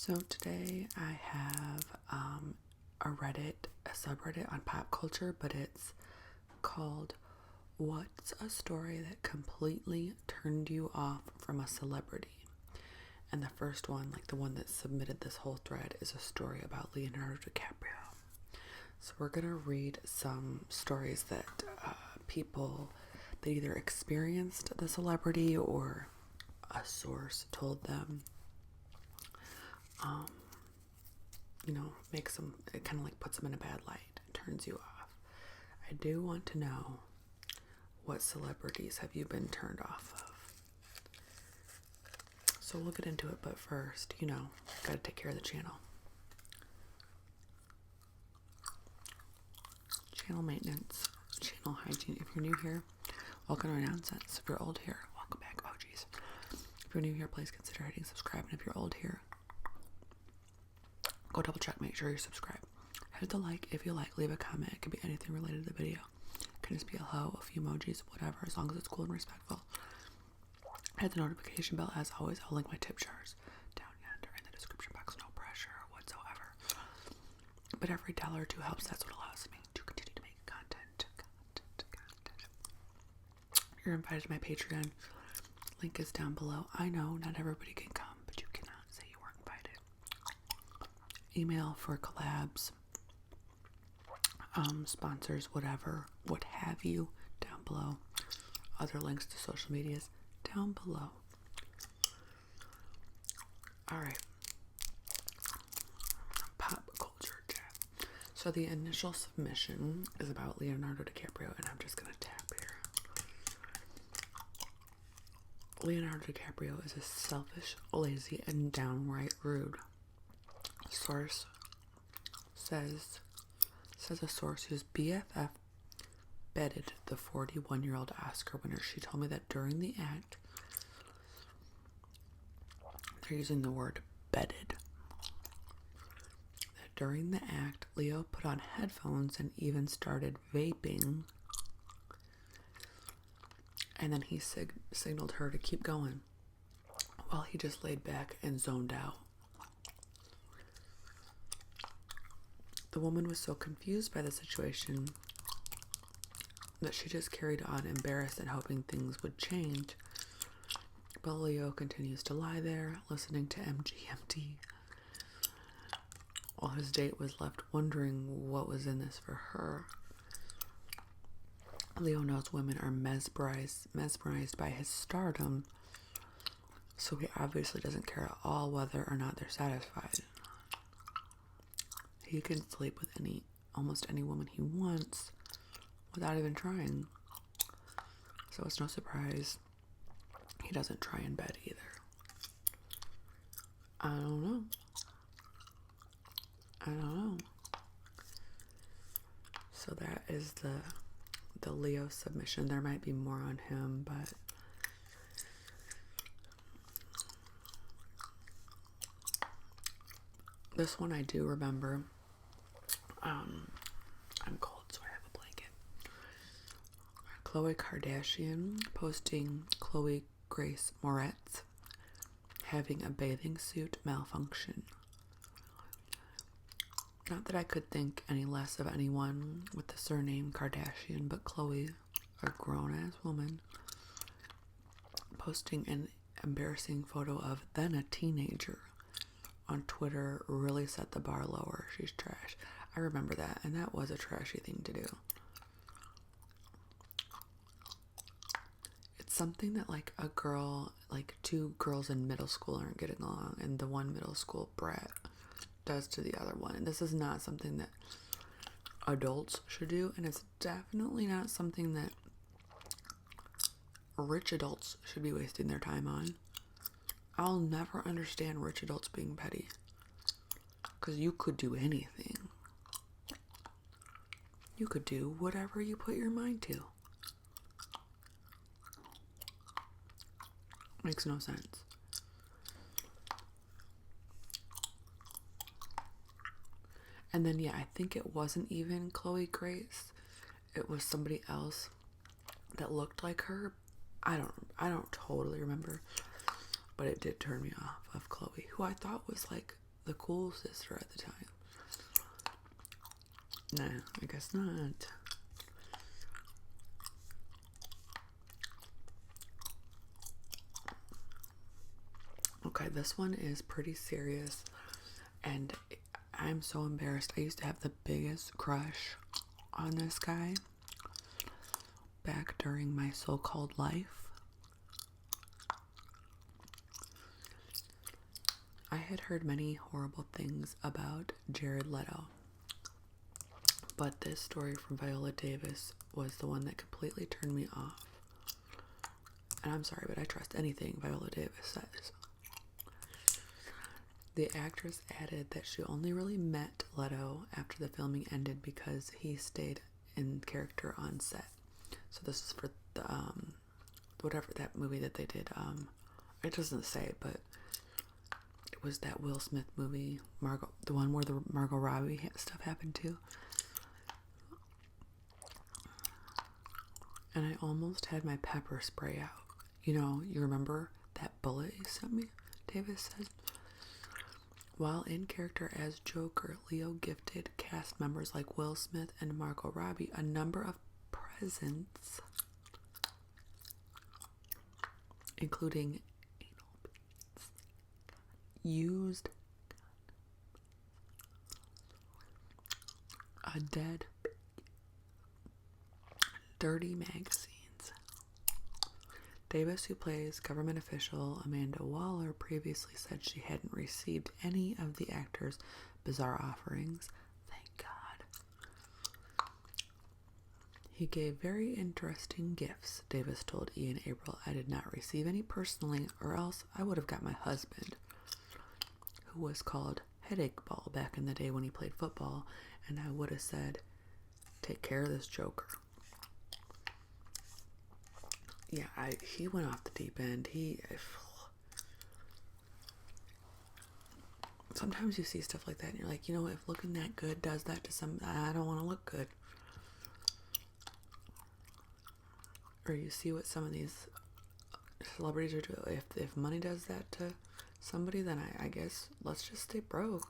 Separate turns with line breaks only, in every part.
So today I have a subreddit on pop culture, but it's called What's a Story That Completely Turned You Off from a Celebrity? And the first one, like the one that submitted this whole thread, is a story about Leonardo DiCaprio. So we're going to read some stories that people that either experienced the celebrity or a source told them. It kind of like puts them in a bad light, turns you off. I do want to know, what celebrities have you been turned off of? So we'll get into it, but first, gotta take care of the channel. Channel maintenance, channel hygiene. If you're new here, welcome to Nonsense. If you're old here, welcome back. Oh, geez. If you're new here, please consider hitting subscribe. And if you're old here, go double check, make sure you're subscribed. Hit the like if you like, leave a comment. It could be anything related to the video. It can just be a hello, a few emojis, whatever, as long as it's cool and respectful. Hit the notification bell. As always, I'll link my tip jars down yonder in the description box. No pressure whatsoever. But every $1 or $2 helps. That's what allows me to continue to make content. You're invited to my Patreon. Link is down below. I know not everybody can come, but you cannot say you weren't invited. Email for collabs, sponsors, whatever, what have you, down below. Other links to social medias down below. Alright. Pop culture chat. So the initial submission is about Leonardo DiCaprio, and I'm just gonna tap here. Leonardo DiCaprio is a selfish, lazy, and downright rude. Source says a source whose BFF bedded the 41-year-old Oscar winner. She told me that during the act, they're using the word bedded. That during the act, Leo put on headphones and even started vaping. And then he signaled her to keep going while he just laid back and zoned out. The woman was so confused by the situation that she just carried on, embarrassed and hoping things would change. But Leo continues to lie there, listening to MGMT, while his date was left wondering what was in this for her. Leo knows women are mesmerized by his stardom, so he obviously doesn't care at all whether or not they're satisfied. He can sleep with almost any woman he wants without even trying. So it's no surprise he doesn't try in bed either. I don't know. So that is the Leo submission. There might be more on him, but this one I do remember. I'm cold, so I have a blanket. Khloe Kardashian posting Chloe Grace Moretz having a bathing suit malfunction. Not that I could think any less of anyone with the surname Kardashian, but Chloe, a grown-ass woman, posting an embarrassing photo of then a teenager on Twitter really set the bar lower. She's trash. I remember that, and that was a trashy thing to do. It's something that two girls in middle school aren't getting along, and the one middle school brat does to the other one. And this is not something that adults should do, and it's definitely not something that rich adults should be wasting their time on. I'll never understand rich adults being petty, because you could do anything. You could do whatever you put your mind to. Makes no sense. And then, I think it wasn't even Chloe Grace. It was somebody else that looked like her. I don't totally remember. But it did turn me off of Chloe, who I thought was like the cool sister at the time. Nah, I guess not. Okay, this one is pretty serious, and I'm so embarrassed. I used to have the biggest crush on this guy back during my so-called life. I had heard many horrible things about Jared Leto, but this story from Viola Davis was the one that completely turned me off. And I'm sorry, but I trust anything Viola Davis says. The actress added that she only really met Leto after the filming ended because he stayed in character on set. So this is for the whatever that movie that they did. It doesn't say, but it was that Will Smith movie, the one where the Margot Robbie stuff happened to. And I almost had my pepper spray out. You know, you remember that bullet you sent me? Davis said. While in character as Joker, Leo gifted cast members like Will Smith and Margot Robbie a number of presents, including anal beads, used a dead, dirty magazines. Davis, who plays government official Amanda Waller, previously said she hadn't received any of the actor's bizarre offerings. Thank God. He gave very interesting gifts, Davis told E! in April. I did not receive any personally, or else I would have got my husband, who was called Headache Ball back in the day when he played football, and I would have said, take care of this Joker. Yeah, he went off the deep end. Sometimes you see stuff like that and you're like, you know, if looking that good does that to some, I don't want to look good. Or you see what some of these celebrities are doing. If money does that to somebody, then I guess let's just stay broke.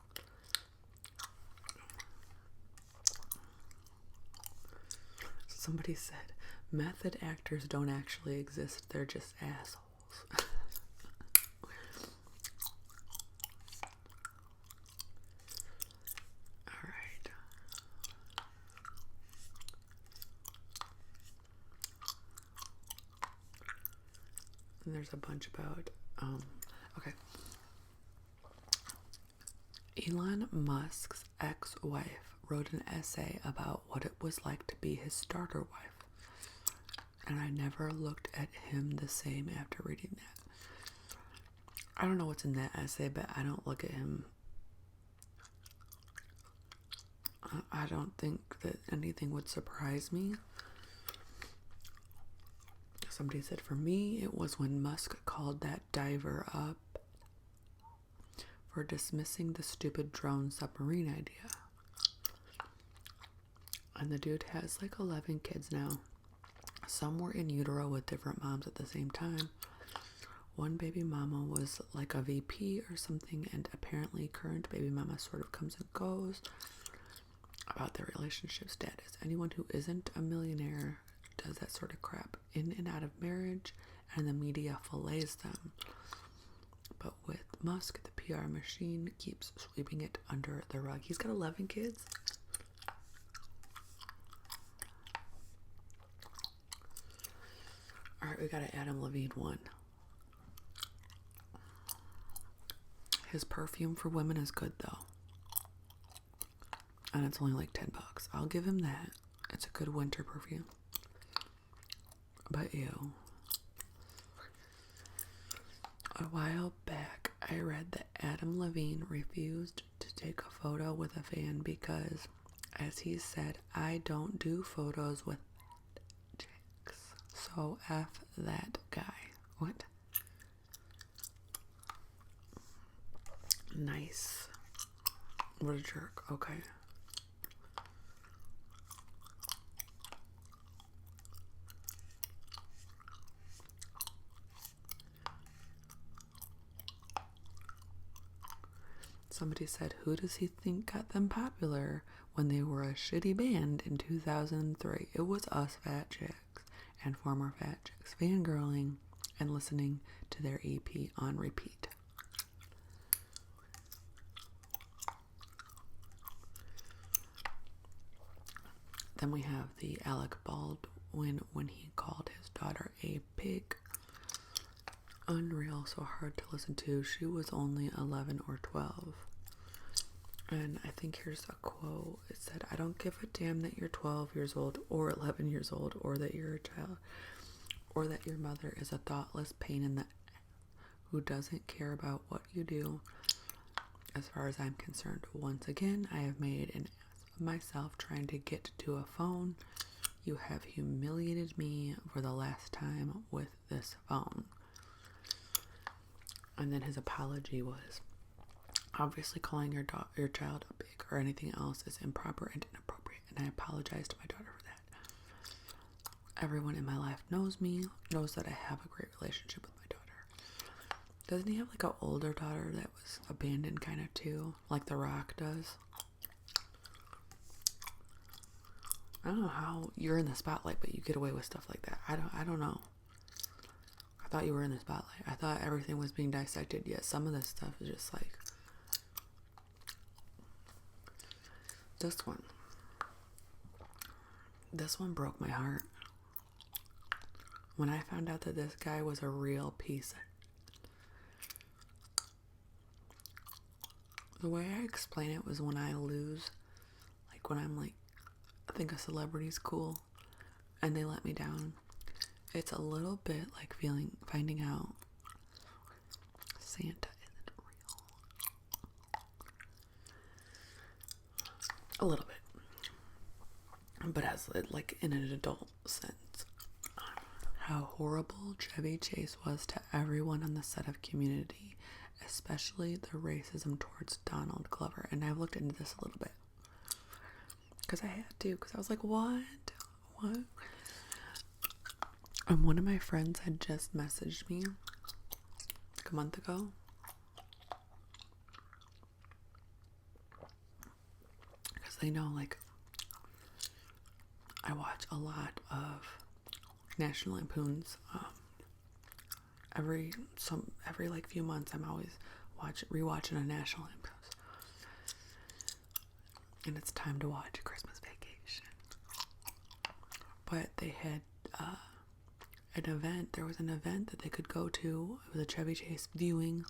Somebody said, method actors don't actually exist. They're just assholes. Alright. And there's a bunch about, okay. Elon Musk's ex-wife wrote an essay about what it was like to be his starter wife. And I never looked at him the same after reading that. I don't know what's in that essay, but I don't look at him. I don't think that anything would surprise me. Somebody said for me, it was when Musk called that diver up for dismissing the stupid drone submarine idea. And the dude has like 11 kids now. Some were in utero with different moms at the same time. One baby mama was like a VP or something, and apparently current baby mama sort of comes and goes about their relationship status. Anyone who isn't a millionaire does that sort of crap in and out of marriage, and the media fillets them. But with Musk, the PR machine keeps sweeping it under the rug. He's got 11 kids. Alright, we got an Adam Levine one. His perfume for women is good though. And it's only like $10. I'll give him that. It's a good winter perfume. But ew. A while back, I read that Adam Levine refused to take a photo with a fan because, as he said, I don't do photos with chicks. So F that guy. What? Nice. What a jerk. Okay. Somebody said, who does he think got them popular when they were a shitty band in 2003? It was us fat chicks and former fat chicks fangirling and listening to their EP on repeat. Then we have the Alec Baldwin when he called his daughter a pig. Unreal, so hard to listen to. She was only 11 or 12. And I think here's a quote. It said, I don't give a damn that you're 12 years old or 11 years old or that you're a child or that your mother is a thoughtless pain in the who doesn't care about what you do. As far as I'm concerned, once again, I have made an ass of myself trying to get to a phone. You have humiliated me for the last time with this phone. And then his apology was, obviously calling your child a pig or anything else is improper and inappropriate, and I apologize to my daughter for that. Everyone in my life knows me, knows that I have a great relationship with my daughter. Doesn't he have like an older daughter that was abandoned kind of too, like The Rock does? I don't know how you're in the spotlight but you get away with stuff like that. I don't know. I thought you were in the spotlight. I thought everything was being dissected, yet some of this stuff is just like this one broke my heart. When I found out that this guy was a real piece. The way I explain it was when I lose, like when I'm like, I think a celebrity's cool and they let me down. It's a little bit like finding out Santa isn't real. A little bit. But as like in an adult sense. How horrible Chevy Chase was to everyone on the set of Community, especially the racism towards Donald Glover. And I've looked into this a little bit. Because I had to. Because I was like, what? And one of my friends had just messaged me like a month ago. Because they know, like, I watch a lot of National Lampoons. Every like few months, I'm always rewatching a National Lampoons. And it's time to watch Christmas Vacation. But they had an event. There was an event that they could go to. It was a Chevy Chase viewing.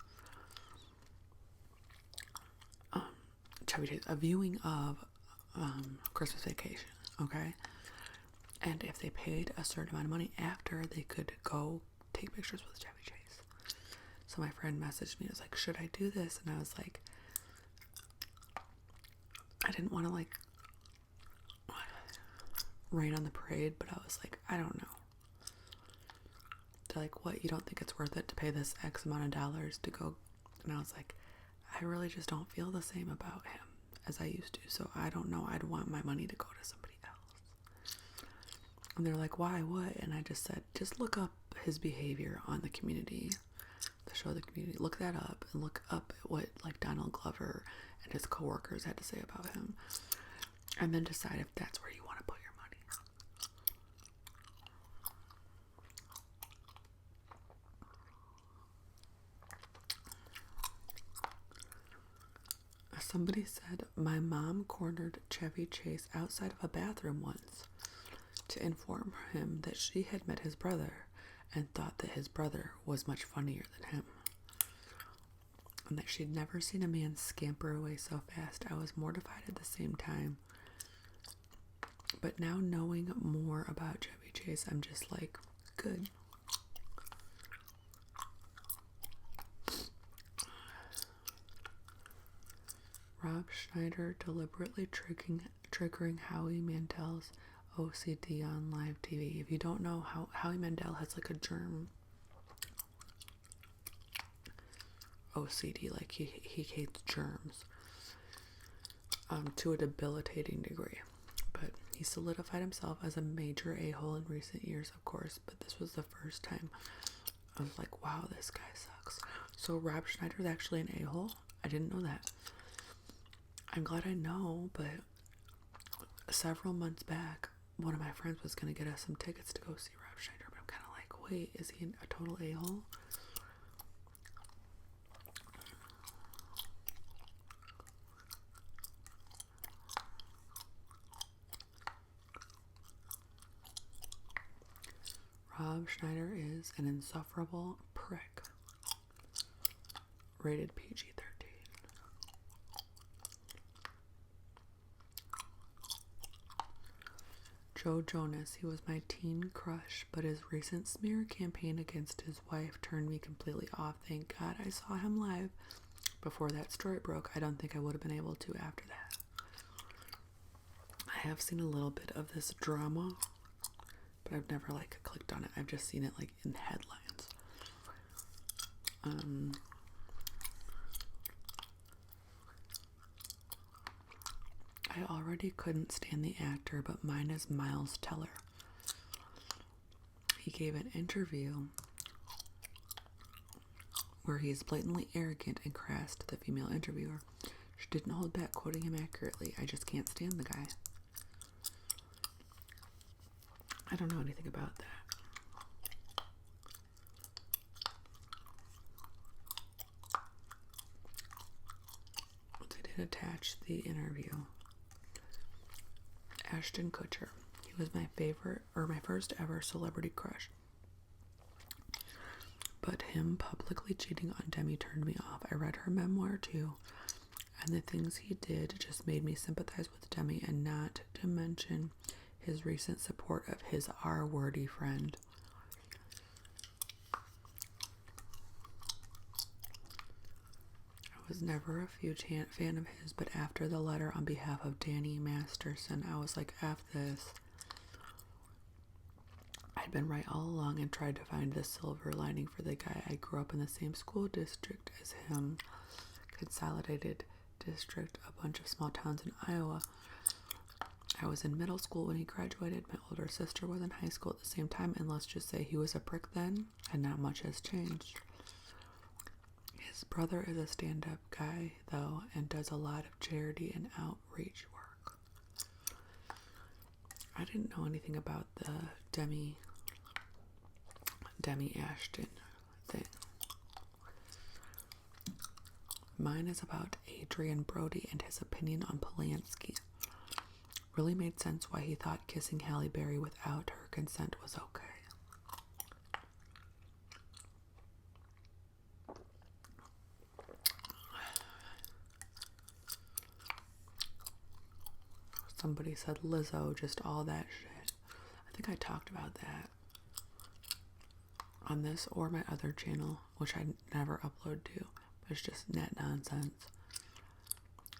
A viewing of Christmas Vacation. Okay. And if they paid a certain amount of money after, they could go take pictures with Chevy Chase. So my friend messaged me. I was like, should I do this? And I was like, I didn't want to like rain on the parade, but I was like, I don't know. They're like, what? You don't think it's worth it to pay this X amount of dollars to go? And I was like, I really just don't feel the same about him as I used to. So I don't know. I'd want my money to go to somebody else. And they're like, why? What? And I just said, just look up his behavior on the Community, the show The Community. Look that up and look up at what like Donald Glover and his coworkers had to say about him. And then decide if that's where you want to put your money. Somebody said, my mom cornered Chevy Chase outside of a bathroom once to inform him that she had met his brother and thought that his brother was much funnier than him. And that she'd never seen a man scamper away so fast. I was mortified at the same time. But now knowing more about Chevy Chase, I'm just like, good. Rob Schneider deliberately triggering Howie Mandel's OCD on live TV. If you don't know, Howie Mandel has like a germ OCD, like he hates germs to a debilitating degree. But he solidified himself as a major a-hole in recent years, of course, but this was the first time I was like, wow, this guy sucks. So Rob Schneider is actually an a-hole? I didn't know that. I'm glad I know, but several months back, one of my friends was going to get us some tickets to go see Rob Schneider, but I'm kind of like, wait, is he a total a-hole? Rob Schneider is an insufferable prick. Rated PG-13. Joe Jonas, he was my teen crush, but his recent smear campaign against his wife turned me completely off. Thank God I saw him live before that story broke. I don't think I would have been able to after that. I have seen a little bit of this drama, but I've never clicked on it. I've just seen it in headlines. I already couldn't stand the actor, but mine is Miles Teller. He gave an interview where he is blatantly arrogant and crass to the female interviewer. She didn't hold back quoting him accurately. I just can't stand the guy. I don't know anything about that. They did attach the interview. Ashton Kutcher. He was my first ever celebrity crush. But him publicly cheating on Demi turned me off. I read her memoir too, and the things he did just made me sympathize with Demi, and not to mention his recent support of his R-wordy friend. I was never a huge fan of his, but after the letter on behalf of Danny Masterson, I was like, F this. I'd been right all along and tried to find the silver lining for the guy. I grew up in the same school district as him, consolidated district, a bunch of small towns in Iowa. I was in middle school when he graduated. My older sister was in high school at the same time, and let's just say he was a prick then, and not much has changed. His brother is a stand-up guy, though, and does a lot of charity and outreach work. I didn't know anything about the Demi Ashton thing. Mine is about Adrian Brody and his opinion on Polanski. Really made sense why he thought kissing Halle Berry without her consent was okay. Somebody said Lizzo, just all that shit. I think I talked about that on this or my other channel, which I never upload to, but it's just net nonsense.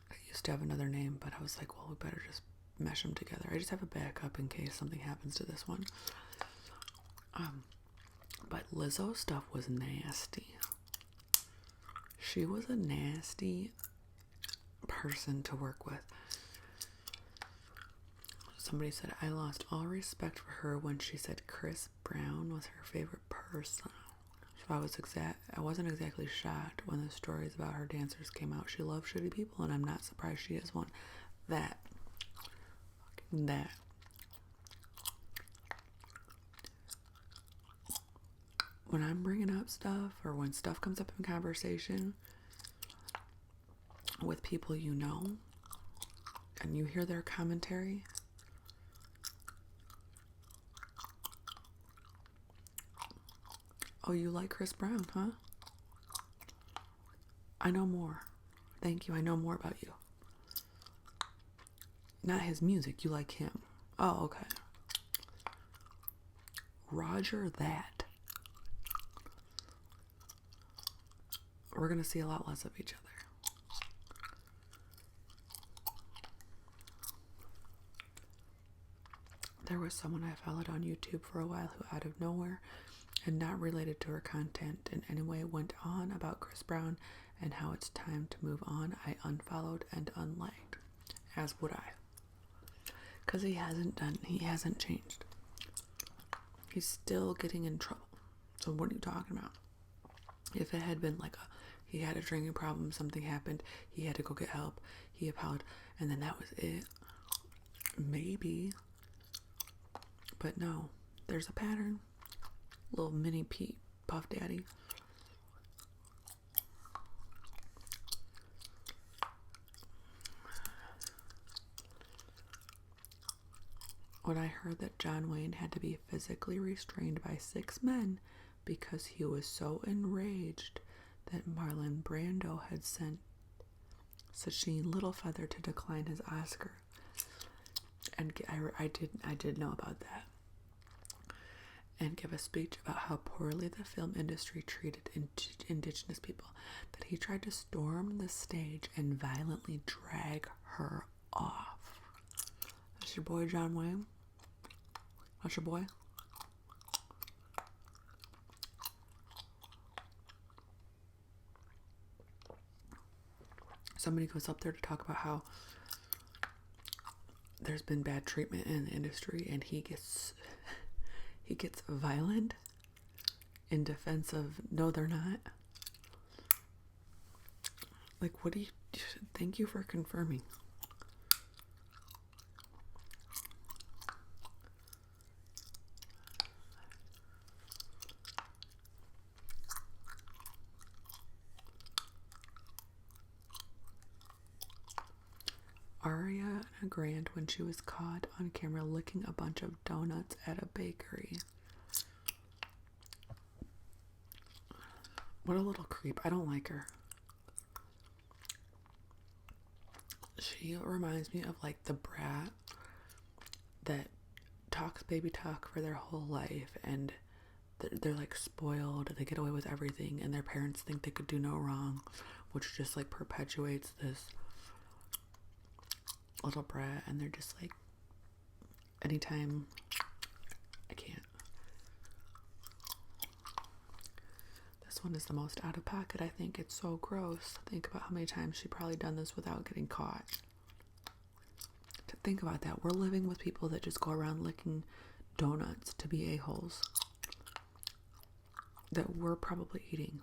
I used to have another name, but I was like, well, we better just mesh them together. I just have a backup in case something happens to this one. But Lizzo stuff was nasty. She was a nasty person to work with. Somebody said, I lost all respect for her when she said Chris Brown was her favorite person. So I wasn't exactly shocked when the stories about her dancers came out. She loves shitty people, and I'm not surprised she is one. That. When I'm bringing up stuff, or when stuff comes up in conversation with people you know, and you hear their commentary, oh, you like Chris Brown, huh? I know more. Thank you, I know more about you. Not his music, you like him. Oh, okay. Roger that. We're gonna see a lot less of each other. There was someone I followed on YouTube for a while who out of nowhere and not related to her content in any way went on about Chris Brown and how it's time to move on. I unfollowed and unliked, as would I. Because he hasn't changed. He's still getting in trouble. So what are you talking about? If it had been like a He had a drinking problem. Something happened. He had to go get help. He apologized. And then that was it. Maybe. But no. There's a pattern. Little mini Pete Puff Daddy. When I heard that John Wayne had to be physically restrained by 6 men because he was so enraged that Marlon Brando had sent Sacheen Littlefeather to decline his Oscar. And I did know about that. And give a speech about how poorly the film industry treated indigenous people, that he tried to storm the stage and violently drag her off. That's your boy John Wayne. That's your boy. Somebody goes up there to talk about how there's been bad treatment in the industry, and he gets violent in defense of, no, they're not. Like, what do you... Thank you for confirming. Ariana Grande when she was caught on camera licking a bunch of donuts at a bakery. What a little creep. I don't like her. She reminds me of like the brat that talks baby talk for their whole life, and they're like spoiled. They get away with everything, and their parents think they could do no wrong, which just like perpetuates this little brat. And they're just like, anytime, I can't. This one is the most out of pocket. I think it's so gross. Think about how many times she probably done this without getting caught. To think about that. We're living with people that just go around licking donuts to be a-holes that we're probably eating.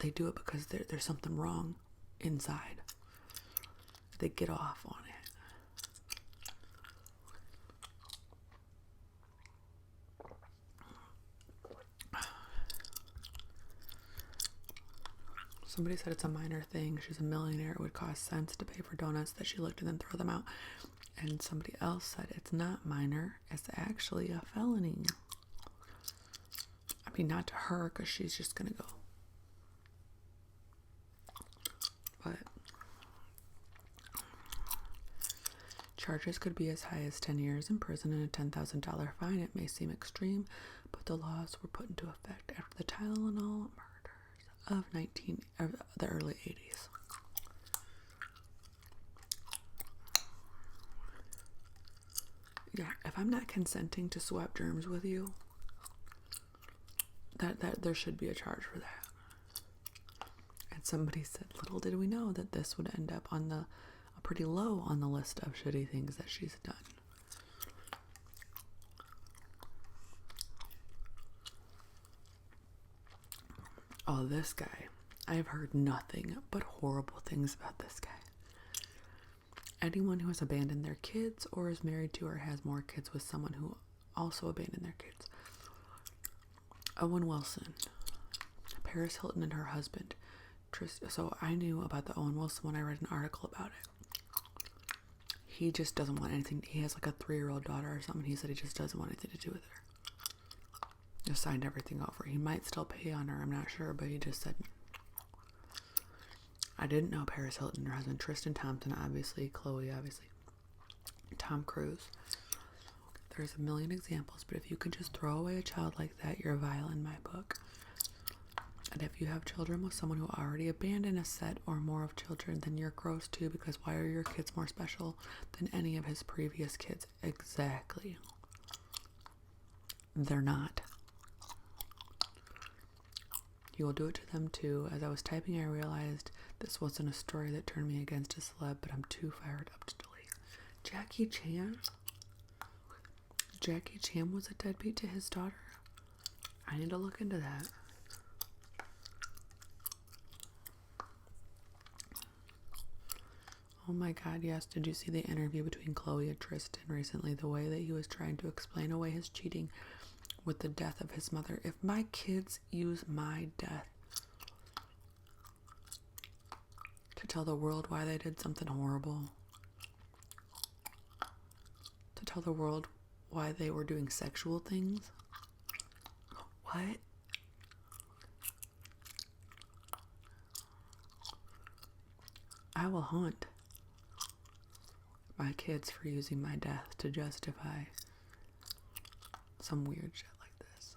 They do it because there's something wrong inside. They get off on it. Somebody said it's a minor thing. She's a millionaire. It would cost cents to pay for donuts that she licked and then throw them out. And somebody else said it's not minor. It's actually a felony. I mean, not to her, because she's just going to go. But charges could be as high as 10 years in prison and a $10,000 fine. It may seem extreme, but the laws were put into effect after the Tylenol murders of the early 80s. Yeah, if I'm not consenting to swap germs with you, that there should be a charge for that. And somebody said, little did we know that this would end up on pretty low on the list of shitty things that she's done. Oh, this guy. I have heard nothing but horrible things about this guy. Anyone who has abandoned their kids or is married to or has more kids with someone who also abandoned their kids. Owen Wilson, Paris Hilton and her husband. So I knew about the Owen Wilson when I read an article about it. He just doesn't want anything. He has like a 3-year-old daughter or something. He said he just doesn't want anything to do with her. Just signed everything over. He might still pay on her, I'm not sure, but he just said. I didn't know Paris Hilton and her husband Tristan Thompson, obviously, Chloe, obviously, Tom Cruise. There's a million examples, but if you can just throw away a child like that, you're vile in my book. And if you have children with someone who already abandoned a set or more of children, then you're gross too, because why are your kids more special than any of his previous kids? Exactly. They're not. You will do it to them too. As I was typing, I realized this wasn't a story that turned me against a celeb, but I'm too fired up to delete. Jackie Chan? Jackie Chan was a deadbeat to his daughter? I need to look into that. Oh my god, yes. Did you see the interview between Chloe and Tristan recently? The way that he was trying to explain away his cheating with the death of his mother. If my kids use my death to tell the world why they did something horrible, to tell the world why they were doing sexual things, what? I will hunt my kids for using my death to justify some weird shit like this.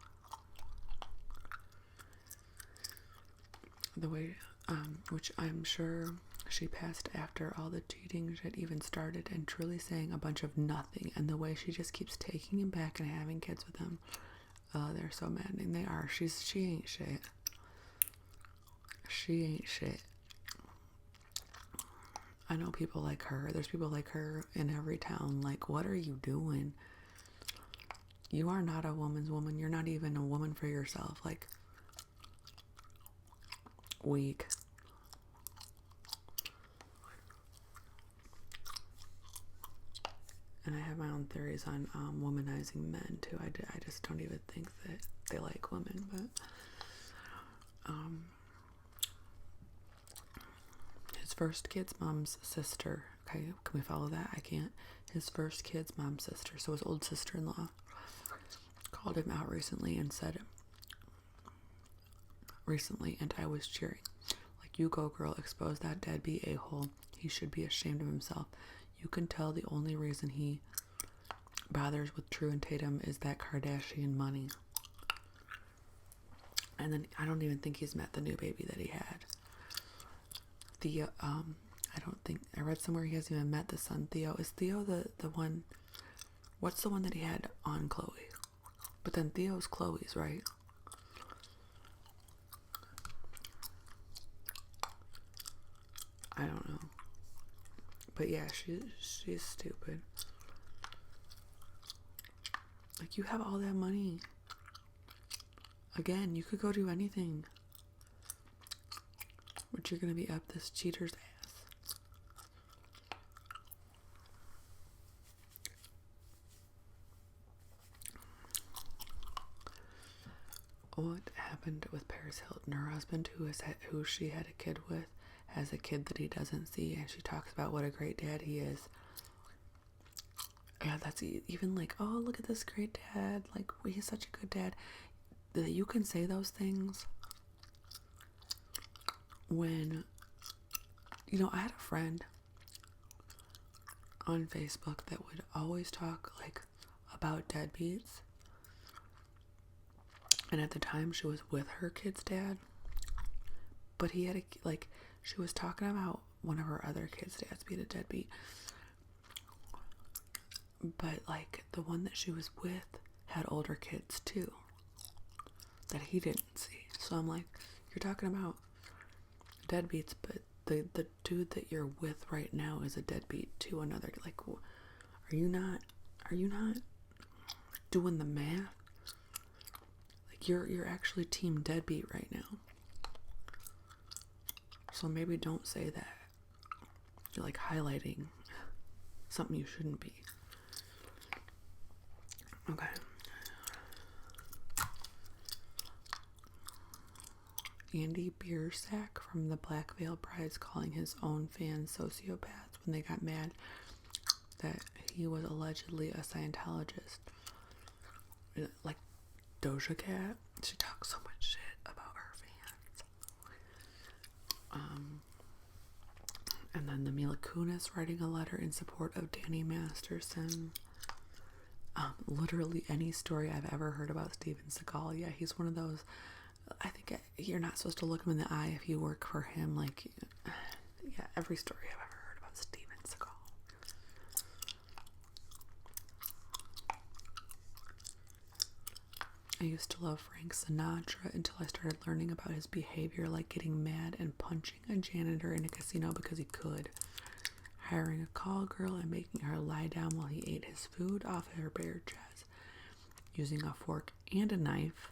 The way, which I'm sure she passed after all the cheating shit even started, and truly saying a bunch of nothing, and the way she just keeps taking him back and having kids with him. They're so maddening. They are. She ain't shit. She ain't shit. I know people like her. There's people like her in every town. Like, what are you doing? You are not a woman's woman. You're not even a woman for yourself. Like, weak. And I have my own theories on womanizing men too. I just don't even think that they like women. But his first kid's mom's sister. Okay, can we follow that? I can't. His first kid's mom's sister, so his old sister-in-law, called him out recently and said, and I was cheering, like, you go girl, expose that deadbeat a-hole. He should be ashamed of himself. You can tell the only reason he bothers with True and Tatum is that Kardashian money. And then I don't even think he's met the new baby that he had. I don't think, I read somewhere he hasn't even met the son, Theo. Is Theo the one, what's the one that he had on Chloe? But then Theo's Chloe's, right? I don't know. But yeah, she's stupid. Like, you have all that money. Again, you could go do anything. But you're gonna be up this cheater's ass. What happened with Paris Hilton? Her husband, who she had a kid with, has a kid that he doesn't see, and she talks about what a great dad he is. Yeah, that's even like, oh, look at this great dad. Like, he's such a good dad. That you can say those things when, I had a friend on Facebook that would always talk, like, about deadbeats. And at the time, she was with her kid's dad. But he had she was talking about one of her other kids' dads being a deadbeat. But, like, the one that she was with had older kids, too, that he didn't see. So I'm like, you're talking about deadbeats, but the dude that you're with right now is a deadbeat to another. Like, are you not doing the math? Like, you're actually team deadbeat right now. So maybe don't say that. You're, like, highlighting something you shouldn't be. Okay. Andy Biersack from the Black Veil Brides calling his own fans sociopaths when they got mad that he was allegedly a Scientologist. Like Doja Cat, she talks so much shit about her fans. And then the Mila Kunis writing a letter in support of Danny Masterson. Literally any story I've ever heard about Steven Seagal. Yeah, he's one of those. I think you're not supposed to look him in the eye if you work for him. Like, yeah, every story I've ever heard about Steven Seagal. I used to love Frank Sinatra until I started learning about his behavior, like getting mad and punching a janitor in a casino because he could, hiring a call girl and making her lie down while he ate his food off her bare chest, using a fork and a knife.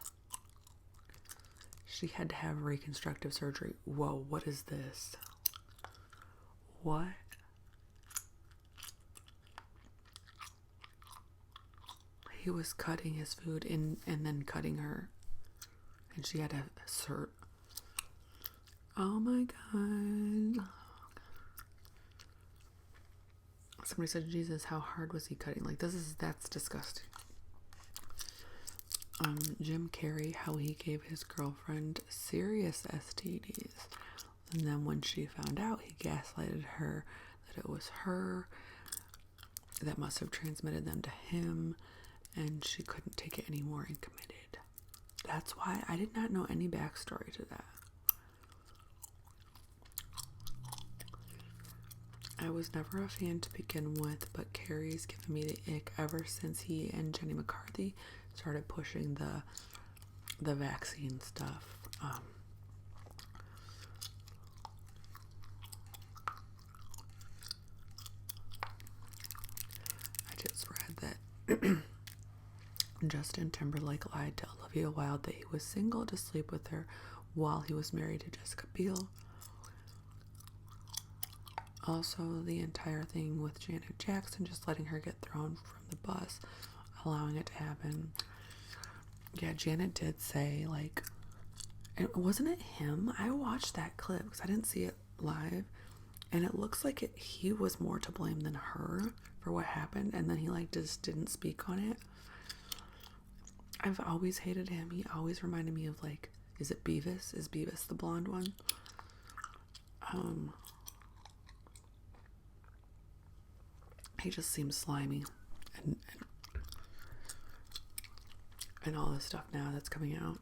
She had to have reconstructive surgery. Whoa, what is this? What? he was cutting his food in and then cutting her, and she had to assert. Oh my god. Somebody said, Jesus, how hard was he cutting? Like, that's disgusting. Jim Carrey, how he gave his girlfriend serious STDs. And then when she found out, he gaslighted her that it was her that must have transmitted them to him, and she couldn't take it anymore and committed. That's why I did not know any backstory to that. I was never a fan to begin with, but Carrie's given me the ick ever since he and Jenny McCarthy started pushing the vaccine stuff. I just read that Justin Timberlake lied to Olivia Wilde that he was single to sleep with her while he was married to Jessica Biel. Also, the entire thing with Janet Jackson, just letting her get thrown from the bus, allowing it to happen. Yeah, Janet did say, like, and wasn't it him? I watched that clip because I didn't see it live, and it looks like he was more to blame than her for what happened, and then he, like, just didn't speak on it. I've always hated him. He always reminded me of, like, is it Beavis? Is Beavis the blonde one? He just seems slimy and all this stuff now that's coming out.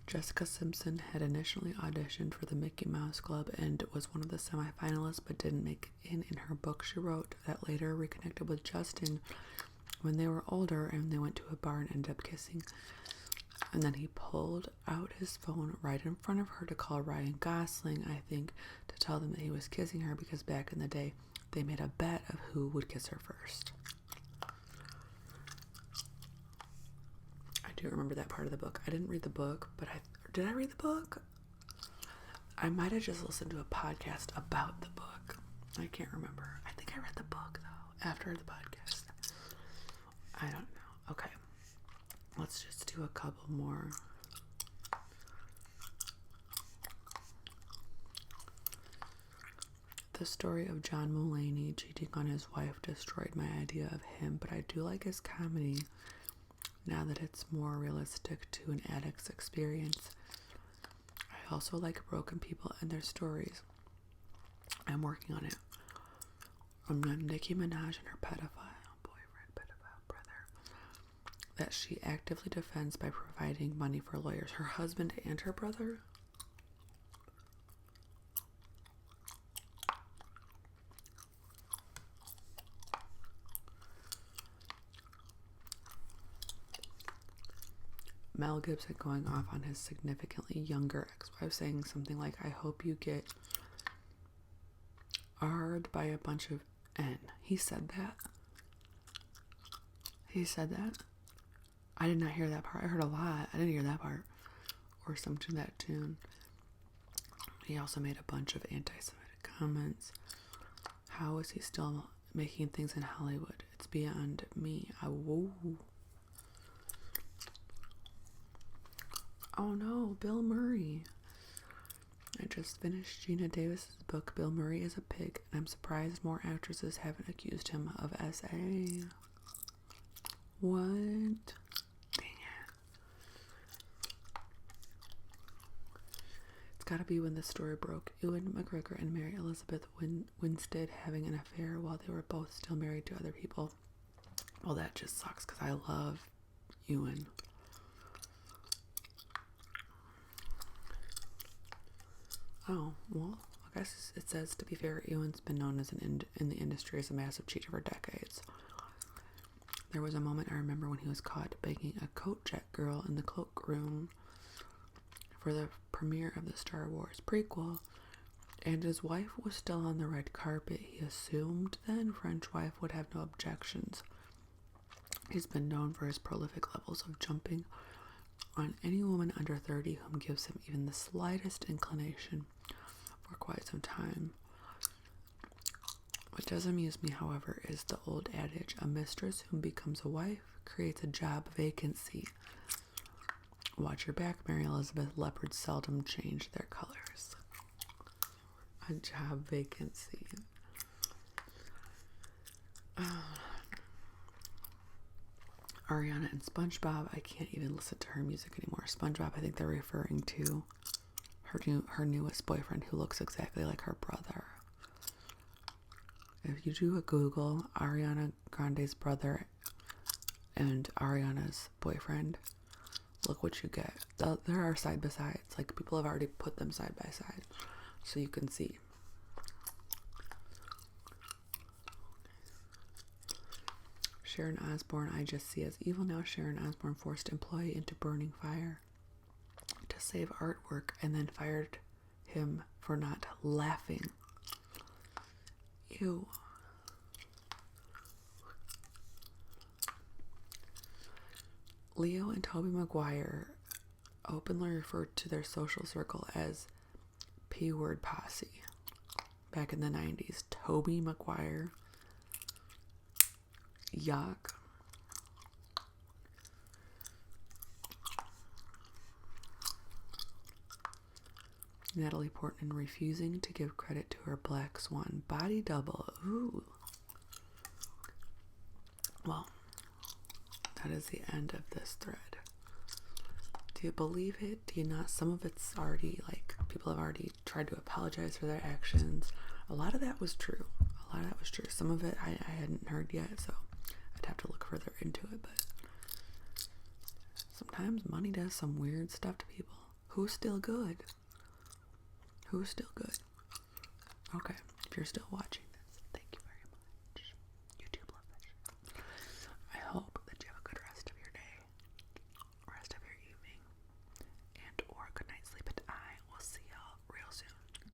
Jessica Simpson had initially auditioned for the Mickey Mouse Club and was one of the semifinalists, but didn't make it in her book. She wrote that later reconnected with Justin when they were older, and they went to a bar and ended up kissing. And then he pulled out his phone right in front of her to call Ryan Gosling, I think, to tell them that he was kissing her, because back in the day, they made a bet of who would kiss her first. I do remember that part of the book. I didn't read the book, but did I read the book? I might have just listened to a podcast about the book. I can't remember. I think I read the book, though, after the podcast. I don't know. Okay. Let's just do a couple more. The story of John Mulaney cheating on his wife destroyed my idea of him, but I do like his comedy now that it's more realistic to an addict's experience. I also like broken people and their stories. I'm working on it. Nicki Minaj and her pedophile brother that she actively defends by providing money for lawyers. Her husband and her brother? Mel Gibson going off on his significantly younger ex-wife, saying something like, I hope you get R'd by a bunch of N. He said that. I did not hear that part. I heard a lot. I didn't hear that part. Or something to that tune. He also made a bunch of anti-Semitic comments. How is he still making things in Hollywood? It's beyond me. Whoa. Oh no, Bill Murray. I just finished Gina Davis's book, Bill Murray is a Pig, and I'm surprised more actresses haven't accused him of SA. What? Dang it. It's gotta be when the story broke. Ewan McGregor and Mary Elizabeth Winstead having an affair while they were both still married to other people. Well, that just sucks because I love Ewan. Oh, well, I guess it says, to be fair, Ewan's been known as in the industry as a massive cheater for decades. There was a moment I remember when he was caught begging a coat check girl in the cloakroom for the premiere of the Star Wars prequel, and his wife was still on the red carpet. He assumed then French wife would have no objections. He's been known for his prolific levels of jumping on any woman under 30 whom gives him even the slightest inclination for quite some time. What does amuse me, however, is the old adage, a mistress who becomes a wife creates a job vacancy. Watch your back, Mary Elizabeth. Leopards seldom change their colors. A job vacancy. Ariana and SpongeBob. I can't even listen to her music anymore. SpongeBob, I think they're referring to her newest boyfriend who looks exactly like her brother. If you do a Google, Ariana Grande's brother and Ariana's boyfriend, look what you get. There are side by sides. Like, people have already put them side by side so you can see. Sharon Osbourne, I just see as evil now. Sharon Osbourne forced employee into burning fire to save artwork and then fired him for not laughing. Ew. Leo and Tobey Maguire openly referred to their social circle as P-word posse. Back in the 90s, Tobey Maguire. Yuck. Natalie Portman refusing to give credit to her Black Swan body double. Ooh. Well, that is the end of this thread. Do you believe it? Do you not? Some of it's already, like, people have already tried to apologize for their actions. A lot of that was true. Some of it I hadn't heard yet, so I'd have to look further into it. But sometimes money does some weird stuff to people. Who's still good? Okay, if you're still watching.